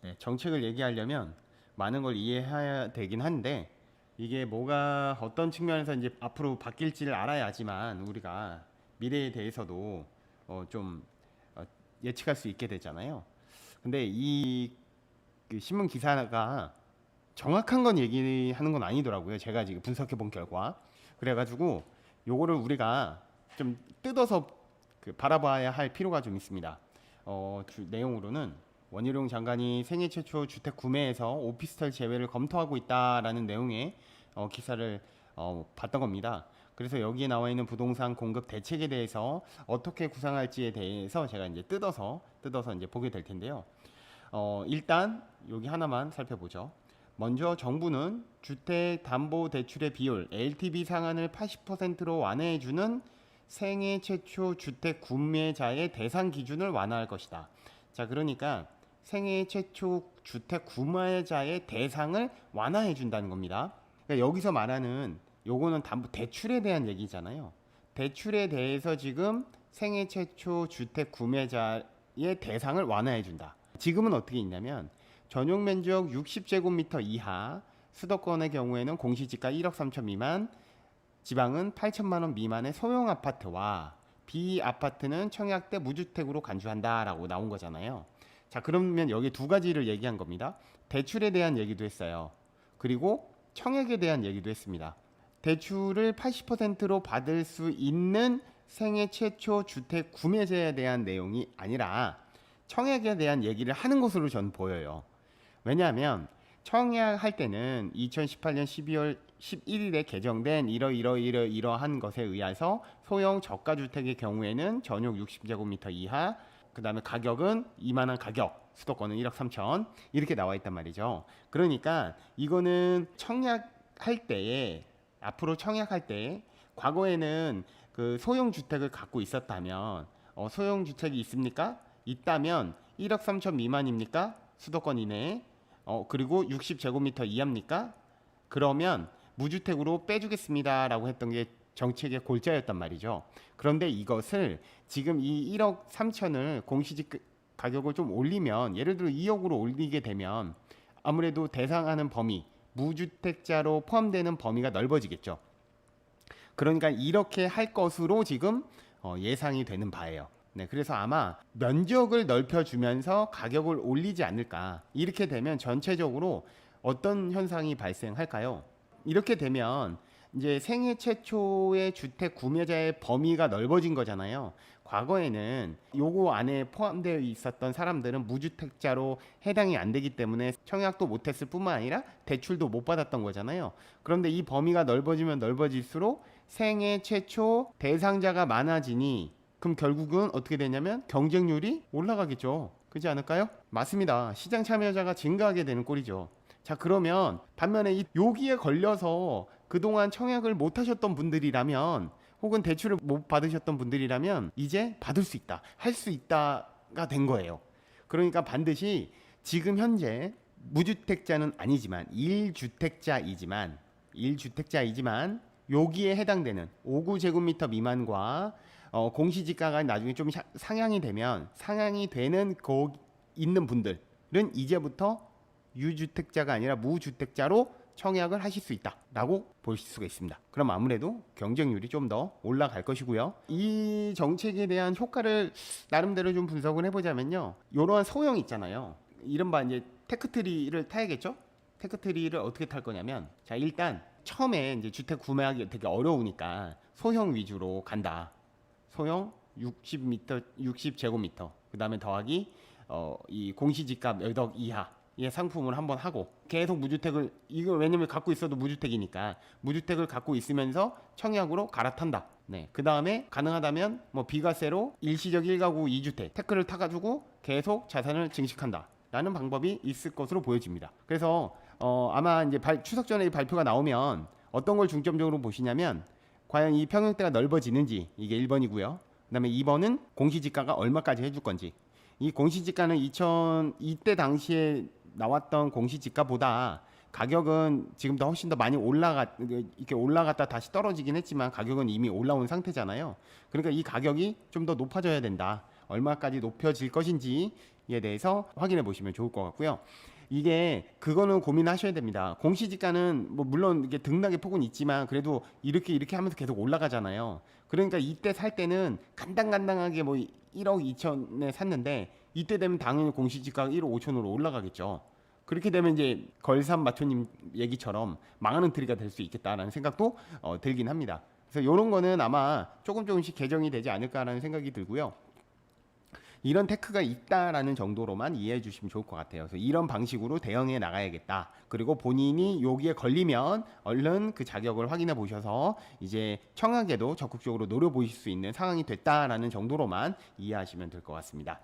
네, 정책을 얘기하려면 많은 걸 이해해야 되긴 한데 이게 뭐가 어떤 측면에서 이제 앞으로 바뀔지를 알아야지만 우리가 미래에 대해서도 좀 예측할 수 있게 되잖아요. 근데 그 신문 기사가 정확한 건 얘기하는 건 아니더라고요. 제가 지금 분석해 본 결과. 그래가지고 요거를 우리가 좀 뜯어서 바라봐야 할 필요가 좀 있습니다. 내용으로는 원희룡 장관이 생애 최초 주택 구매에서 오피스텔 제외를 검토하고 있다라는 내용의 기사를 봤던 겁니다. 그래서 여기에 나와 있는 부동산 공급 대책에 대해서 어떻게 구상할지에 대해서 제가 이제 뜯어서 이제 보게 될 텐데요. 일단 여기 하나만 살펴보죠. 먼저 정부는 주택담보대출의 비율 LTV 상한을 80%로 완화해주는 생애 최초 주택 구매자의 대상 기준을 완화할 것이다. 자, 그러니까 생애 최초 주택 구매자의 대상을 완화해 준다는 겁니다. 그러니까 여기서 말하는 요거는 담보 대출에 대한 얘기잖아요. 대출에 대해서 지금 생애 최초 주택 구매자의 대상을 완화해 준다. 지금은 어떻게 있냐면 전용 면적 60제곱미터 이하, 수도권의 경우에는 공시지가 1억 3천 미만, 지방은 8천만 원 미만의 소형 아파트와 비아파트는 청약대 무주택으로 간주한다라고 나온 거잖아요. 자, 그러면 여기 두 가지를 얘기한 겁니다. 대출에 대한 얘기도 했어요. 그리고 청약에 대한 얘기도 했습니다. 대출을 80%로 받을 수 있는 생애 최초 주택 구매자에 대한 내용이 아니라 청약에 대한 얘기를 하는 것으로 저는 보여요. 왜냐하면 청약할 때는 2018년 12월 11일에 개정된 이러한 것에 의해서 소형 저가주택의 경우에는 전용 60제곱미터 이하, 그 다음에 가격은 이만한 가격, 수도권은 1억 3천 이렇게 나와 있단 말이죠. 그러니까 이거는 청약할 때에, 앞으로 청약할 때 과거에는 그 소형 주택을 갖고 있었다면 소형 주택이 있습니까? 있다면 1억 3천 미만입니까? 수도권 이내에. 그리고 60제곱미터 이하입니까? 그러면 무주택으로 빼주겠습니다 라고 했던 게 정책의 골자였단 말이죠. 그런데 이것을 지금 이 1억 3천을 공시지 가격을 좀 올리면, 예를 들어 2억으로 올리게 되면 아무래도 대상하는 범위, 무주택자로 포함되는 범위가 넓어지겠죠. 그러니까 이렇게 할 것으로 지금 예상이 되는 바예요. 네, 그래서 아마 면적을 넓혀주면서 가격을 올리지 않을까. 이렇게 되면 전체적으로 어떤 현상이 발생할까요? 이렇게 되면 이제 생애 최초의 주택 구매자의 범위가 넓어진 거잖아요. 과거에는 요거 안에 포함되어 있었던 사람들은 무주택자로 해당이 안 되기 때문에 청약도 못했을 뿐만 아니라 대출도 못 받았던 거잖아요. 그런데 이 범위가 넓어지면 넓어질수록 생애 최초 대상자가 많아지니, 그럼 결국은 어떻게 되냐면 경쟁률이 올라가겠죠. 그렇지 않을까요? 맞습니다. 시장 참여자가 증가하게 되는 꼴이죠. 자, 그러면 반면에 여기에 걸려서 그동안 청약을 못 하셨던 분들이라면, 혹은 대출을 못 받으셨던 분들이라면 이제 받을 수 있다, 할 수 있다가 된 거예요. 그러니까 반드시 지금 현재 무주택자는 아니지만 1주택자이지만 여기에 해당되는 5구제곱미터 미만과 공시지가가 나중에 좀 상향이 되는 있는 분들은 이제부터 유주택자가 아니라 무주택자로 청약을 하실 수 있다라고 보실 수가 있습니다. 그럼 아무래도 경쟁률이 좀 더 올라갈 것이고요. 이 정책에 대한 효과를 나름대로 좀 분석을 해보자면요, 이러한 소형 있잖아요. 이른바 이제 테크트리를 타야겠죠. 테크트리를 어떻게 탈 거냐면, 자, 일단 처음에 이제 주택 구매하기 되게 어려우니까 소형 위주로 간다. 소형 60제곱미터, 그 다음에 더하기 이 공시지가 몇억 이하의 상품을 한번 하고, 계속 무주택을, 이거 왜냐면 갖고 있어도 무주택이니까 무주택을 갖고 있으면서 청약으로 갈아탄다. 네, 그 다음에 가능하다면 뭐 비과세로 일시적 1가구 2주택 테크를 타가지고 계속 자산을 증식한다 라는 방법이 있을 것으로 보여집니다. 그래서 아마 이제 추석 전에 이 발표가 나오면 어떤 걸 중점적으로 보시냐면, 과연 이 평형대가 넓어지는지, 이게 1번이고요. 그 다음에 2번은 공시지가가 얼마까지 해줄 건지. 이 공시지가는 이때 당시에 나왔던 공시지가보다 가격은 지금도 훨씬 더 많이 이렇게 올라갔다 다시 떨어지긴 했지만 가격은 이미 올라온 상태잖아요. 그러니까 이 가격이 좀 더 높아져야 된다. 얼마까지 높여질 것인지 대해서 확인해 보시면 좋을 것 같고요. 이게 그거는 고민하셔야 됩니다. 공시지가는 뭐 물론 이게 등락의 폭은 있지만 그래도 이렇게 하면서 계속 올라가잖아요. 그러니까 이때 살 때는 간당간당하게 뭐 1억 2천에 샀는데 이때 되면 당연히 공시지가가 1억 5천으로 올라가겠죠. 그렇게 되면 이제 걸삼 마초님 얘기처럼 망하는 트리가 될 수 있겠다라는 생각도 들긴 합니다. 그래서 이런 거는 아마 조금씩 개정이 되지 않을까라는 생각이 들고요. 이런 테크가 있다라는 정도로만 이해해 주시면 좋을 것 같아요. 그래서 이런 방식으로 대응해 나가야겠다. 그리고 본인이 여기에 걸리면 얼른 그 자격을 확인해 보셔서 이제 청약에도 적극적으로 노려보실 수 있는 상황이 됐다라는 정도로만 이해하시면 될 것 같습니다.